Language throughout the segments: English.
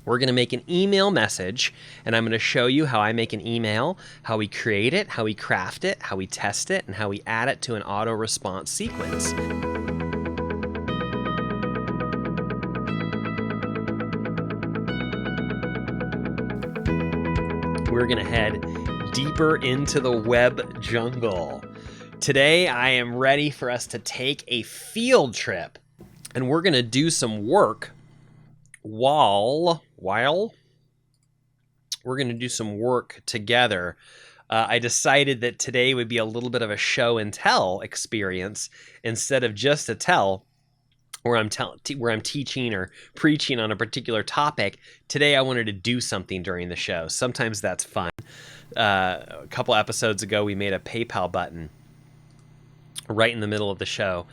We're going to make an email message, and I'm going to show you how I make an email, how we create it, how we craft it, how we test it, and how we add it to an auto response sequence. We're going to head deeper into the web jungle. Today, I am ready for us to take a field trip, and we're going to do some work while we're going to do some work together. I decided that today would be a little bit of a show and tell experience instead of just a tell where I'm teaching or preaching on a particular topic. Today I wanted to do something during the show. Sometimes that's fun. A couple episodes ago we made a PayPal button right in the middle of the show,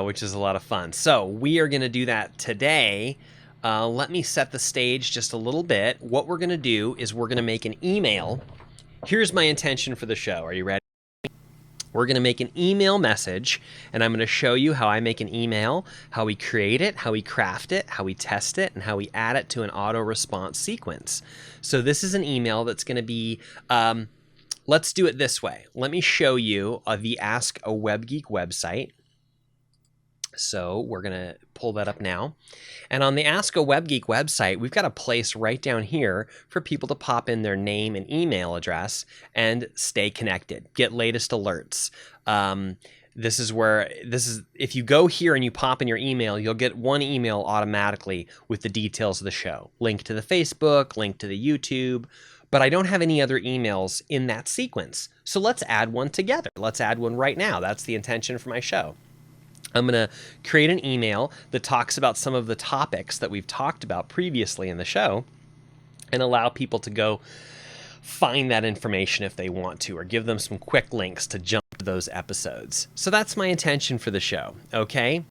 which is a lot of fun. So we are going to do that today. Let me set the stage just a little bit. What we're going to do is we're going to make an email. Here's my intention for the show. Are you ready? We're going to make an email message, and I'm going to show you how I make an email, how we create it, how we craft it, how we test it, and how we add it to an auto response sequence. So this is an email that's going to be, let's do it this way. Let me show you the Ask A Web Geek website. So we're going to pull that up now. And on the Ask A Web Geek website, we've got a place right down here for people to pop in their name and email address and stay connected, get latest alerts. If you go here and you pop in your email, you'll get one email automatically with the details of the show. Link to the Facebook, link to the YouTube, but I don't have any other emails in that sequence. So let's add one together. Let's add one right now. That's the intention for my show. I'm going to create an email that talks about some of the topics that we've talked about previously in the show and allow people to go find that information if they want to, or give them some quick links to jump to those episodes. So that's my intention for the show, okay?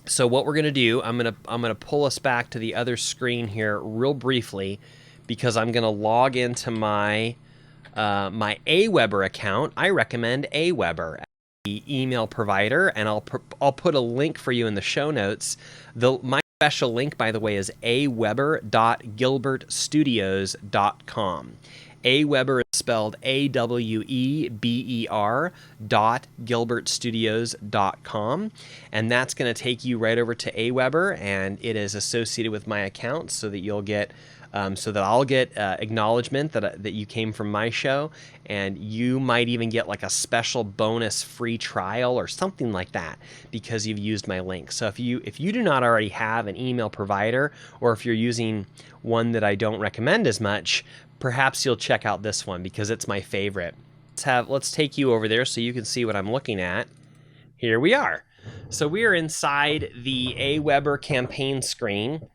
So what we're going to do, I'm going to pull us back to the other screen here real briefly because I'm going to log into my my Aweber account. I recommend Aweber, the email provider, and I'll put a link for you in the show notes. My special link, by the way, is aweber.gilbertstudios.com. Aweber is spelled AWEBER.gilbertstudios.com, and that's going to take you right over to Aweber, and it is associated with my account so that you'll get so that I'll get acknowledgement that you came from my show, and you might even get like a special bonus free trial or something like that because you've used my link. So if you do not already have an email provider, or if you're using one that I don't recommend as much, perhaps you'll check out this one because it's my favorite. Let's take you over there so you can see what I'm looking at. Here we are. So we are inside the Aweber campaign screen,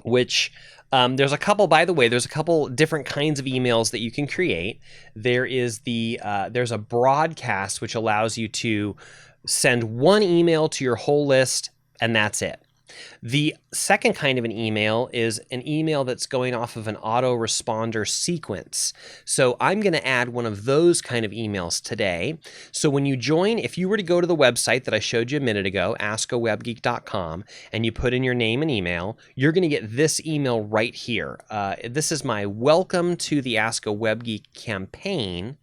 which there's a couple, by the way, there's a couple different kinds of emails that you can create. There's a broadcast, which allows you to send one email to your whole list, and that's it. The second kind of an email is an email that's going off of an AutoResponder sequence. So I'm going to add one of those kind of emails today. So when you join, if you were to go to the website that I showed you a minute ago, askawebgeek.com, and you put in your name and email, you're going to get this email right here. This is my welcome to the Ask A Web Geek campaign.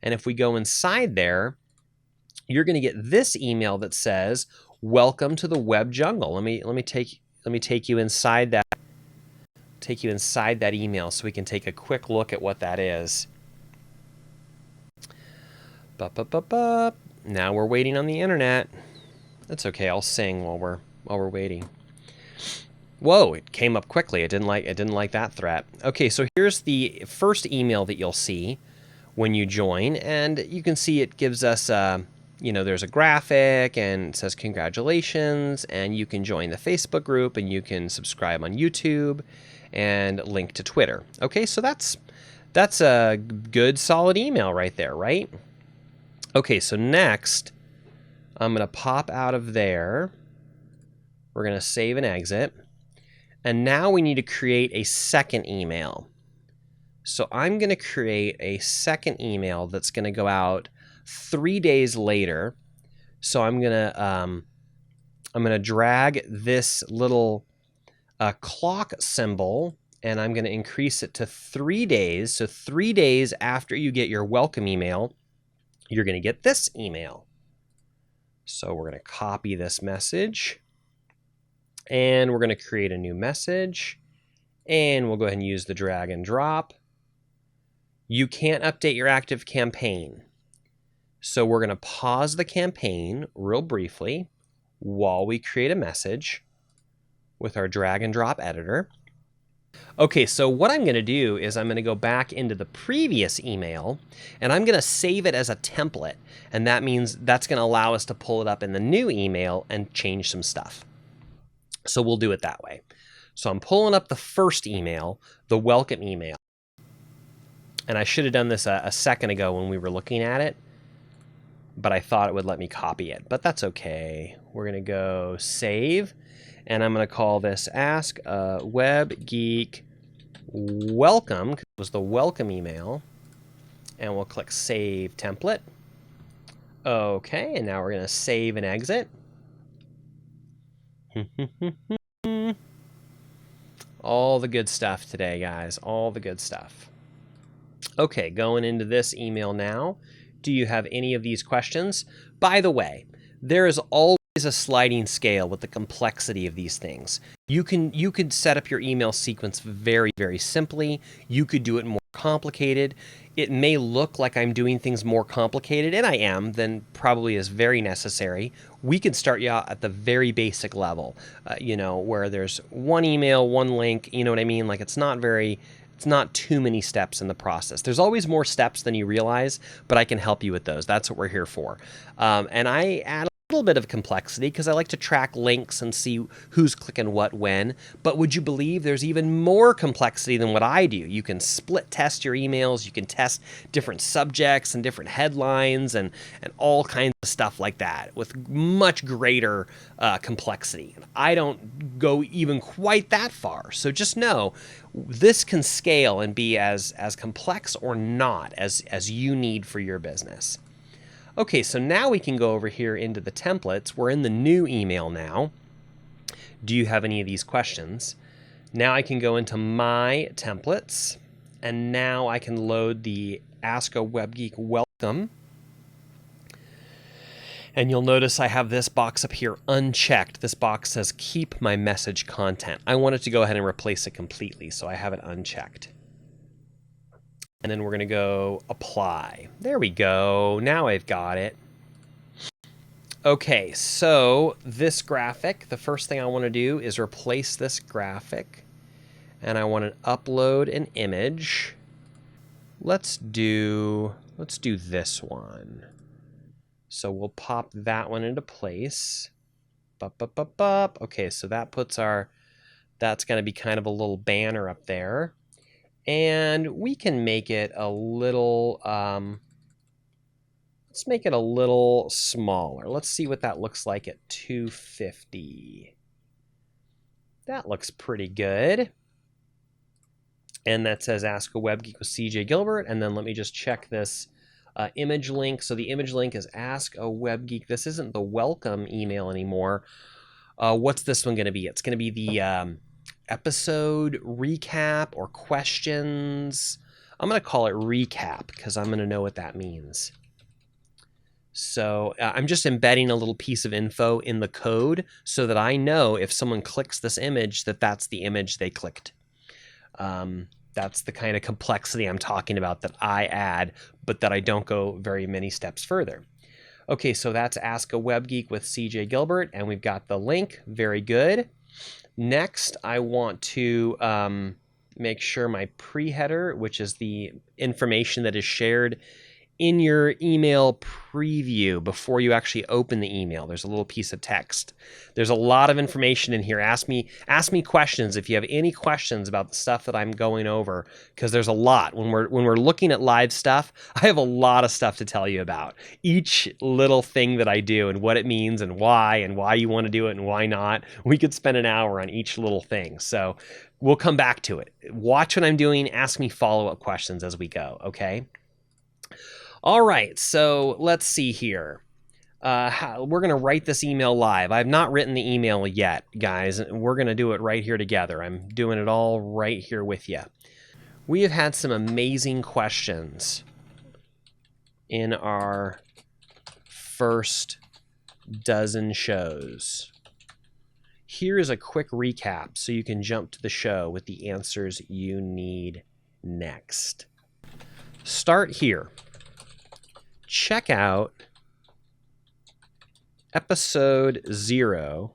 And if we go inside there, you're going to get this email that says, welcome to the web jungle. Let me take you inside that. Take you inside that email so we can take a quick look at what that is. Now we're waiting on the internet. That's okay. I'll sing while we're waiting. Whoa! It came up quickly. It didn't like that threat. Okay, so here's the first email that you'll see when you join, and you can see it gives us. There's a graphic and it says congratulations, and you can join the Facebook group, and you can subscribe on YouTube and link to Twitter. Okay, so that's a good solid email right there, right? Okay, so next I'm going to pop out of there. We're going to save and exit. And now we need to create a second email. So I'm going to create a second email that's going to go out 3 days later. So I'm gonna drag this little a clock symbol, and I'm going to increase it to 3 days. So 3 days after you get your welcome email, you're going to get this email. So we're going to copy this message, and we're going to create a new message, and we'll go ahead and use the drag and drop. You can't update your active campaign. So we're going to pause the campaign real briefly while we create a message with our drag and drop editor. Okay, so what I'm going to do is I'm going to go back into the previous email, and I'm going to save it as a template. And that means that's going to allow us to pull it up in the new email and change some stuff. So we'll do it that way. So I'm pulling up the first email, the welcome email. And I should have done this a second ago when we were looking at it, but I thought it would let me copy it. But that's okay. We're going to go save, and I'm going to call this Ask A Web Geek Welcome, because it was the welcome email. And we'll click Save Template. Okay, and now we're going to save and exit. All the good stuff today, guys. All the good stuff. Okay, going into this email now. Do you have any of these questions? By the way, there is always a sliding scale with the complexity of these things. You could set up your email sequence very, very simply. You could do it more complicated. It may look like I'm doing things more complicated, and I am, than probably is very necessary. We could start you out at the very basic level, where there's one email, one link, you know what I mean? Like it's not too many steps in the process. There's always more steps than you realize, but I can help you with those. That's what we're here for. And I add a little bit of complexity because I like to track links and see who's clicking what when. But would you believe there's even more complexity than what I do? You can split test your emails. You can test different subjects and different headlines and all kinds of stuff like that with much greater complexity. I don't go even quite that far. So just know this can scale and be as complex or not as you need for your business. Okay, so now we can go over here into the templates. We're in the new email now. Do you have any of these questions? Now I can go into my templates, and now I can load the Ask a Web Geek welcome. And you'll notice I have this box up here unchecked. This box says keep my message content. I wanted to go ahead and replace it completely, so I have it unchecked. And then we're going to go apply. There we go. Now I've got it. Okay, so this graphic, the first thing I want to do is replace this graphic. And I want to upload an image. Let's do this one. So we'll pop that one into place. Okay, so that puts that's going to be kind of a little banner up there. And we can make it a little, let's make it a little smaller. Let's see what that looks like at 250. That looks pretty good. And that says Ask a Web Geek with CJ Gilbert. And then let me just check this image link. So the image link is Ask a Web Geek. This isn't the welcome email anymore. What's this one going to be? It's going to be the episode recap or questions. I'm going to call it recap because I'm going to know what that means. So I'm just embedding a little piece of info in the code so that I know if someone clicks this image that that's the image they clicked. That's the kind of complexity I'm talking about that I add, but that I don't go very many steps further. Okay, so that's Ask a Web Geek with CJ Gilbert, and we've got the link. Very good. Next, I want to make sure my pre-header, which is the information that is shared in your email preview before you actually open the email. There's a little piece of text. There's a lot of information in here. Ask me questions if you have any questions about the stuff that I'm going over, because there's a lot. When we're looking at live stuff, I have a lot of stuff to tell you about. Each little thing that I do and what it means and why you want to do it and why not. We could spend an hour on each little thing. So we'll come back to it. Watch what I'm doing. Ask me follow-up questions as we go, okay? All right, so let's see here. we're going to write this email live. I've not written the email yet, guys. We're going to do it right here together. I'm doing it all right here with you. We have had some amazing questions in our first dozen shows. Here is a quick recap so you can jump to the show with the answers you need next. Start here. Check out episode 0.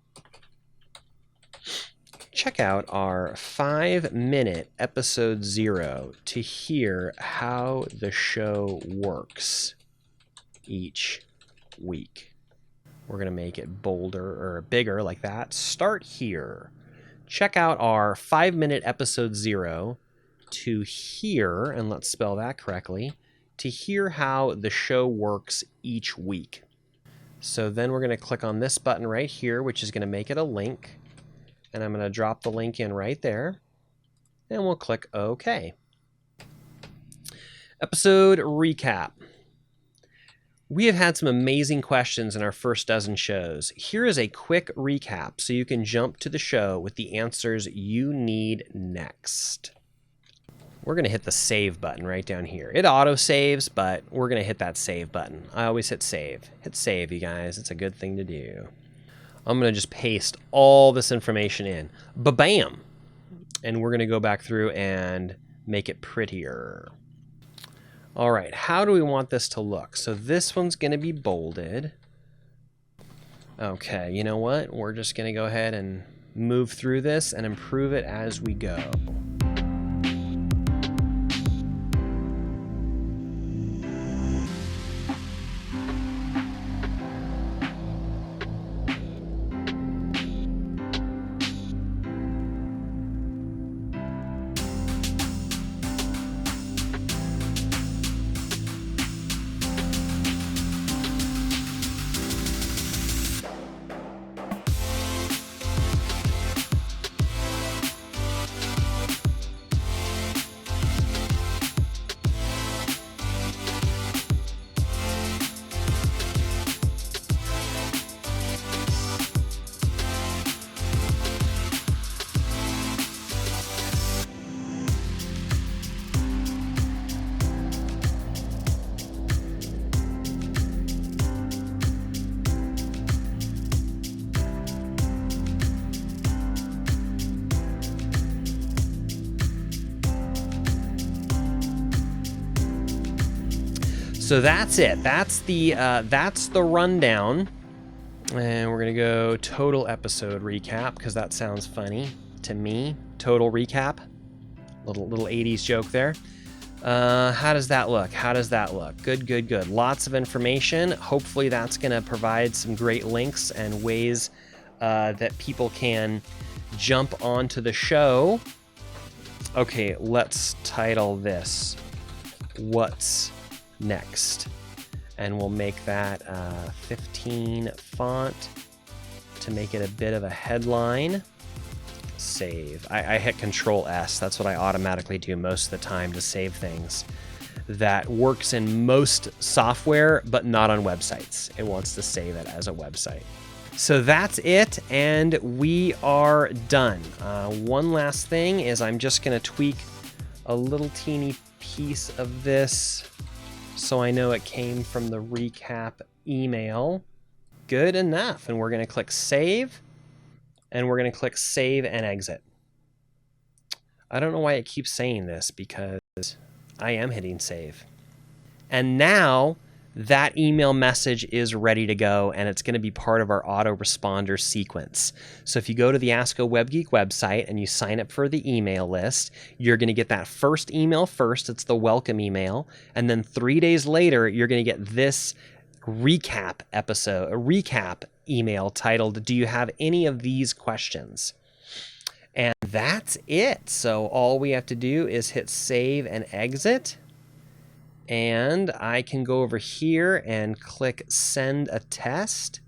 Check out our 5-minute episode 0 to hear how the show works each week. We're going to make it bolder or bigger like that. Start here. Check out our 5-minute episode 0 to hear, and let's spell that correctly, to hear how the show works each week. So then we're going to click on this button right here, which is going to make it a link. And I'm going to drop the link in right there. And we'll click OK. Episode recap. We have had some amazing questions in our first dozen shows. Here is a quick recap so you can jump to the show with the answers you need next. We're going to hit the save button right down here. It auto saves, but we're going to hit that save button. I always hit save. Hit save, you guys. It's a good thing to do. I'm going to just paste all this information in. Ba-bam! And we're going to go back through and make it prettier. All right, how do we want this to look? So this one's going to be bolded. Okay, you know what? We're just going to go ahead and move through this and improve it as we go. So that's it. That's the rundown. And we're gonna go total episode recap because that sounds funny to me. Total recap. Little 80s joke there. How does that look? How does that look? Good, good, good. Lots of information. Hopefully that's gonna provide some great links and ways that people can jump onto the show. Okay, let's title this What's Next, and we'll make that 15 font to make it a bit of a headline. Save. I hit Control S. That's what I automatically do most of the time to save things. That works in most software, but not on websites. It wants to save it as a website. So that's it, and we are done. One last thing is I'm just going to tweak a little teeny piece of this so I know it came from the recap email. Good enough. And we're going to click save, and we're going to click save and exit. I don't know why it keeps saying this because I am hitting save. And now that email message is ready to go, and it's going to be part of our AutoResponder sequence. So if you go to the Ask A Web Geek website and you sign up for the email list, you're going to get that first email first. It's the welcome email. And then 3 days later, you're going to get this recap email titled, "Do you have any of these questions?" And that's it. So all we have to do is hit save and exit. And I can go over here and click send a test.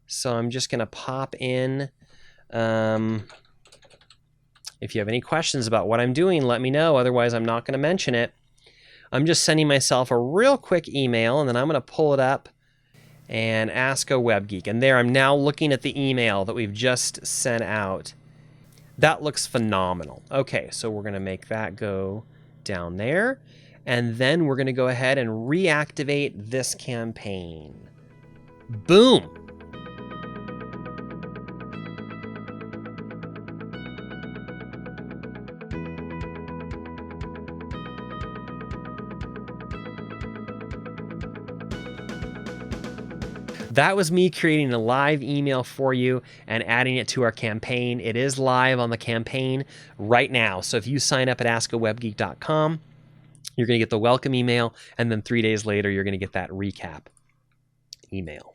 So I'm just going to pop in. If you have any questions about what I'm doing, let me know. Otherwise, I'm not going to mention it. I'm just sending myself a real quick email, and then I'm going to pull it up. and Ask A Web Geek. And there, I'm now looking at the email that we've just sent out. That looks phenomenal. Okay, so we're going to make that go down there. And then we're going to go ahead and reactivate this campaign. Boom! That was me creating a live email for you and adding it to our campaign. It is live on the campaign right now. So if you sign up at askawebgeek.com, you're going to get the welcome email, and then 3 days later, you're going to get that recap email.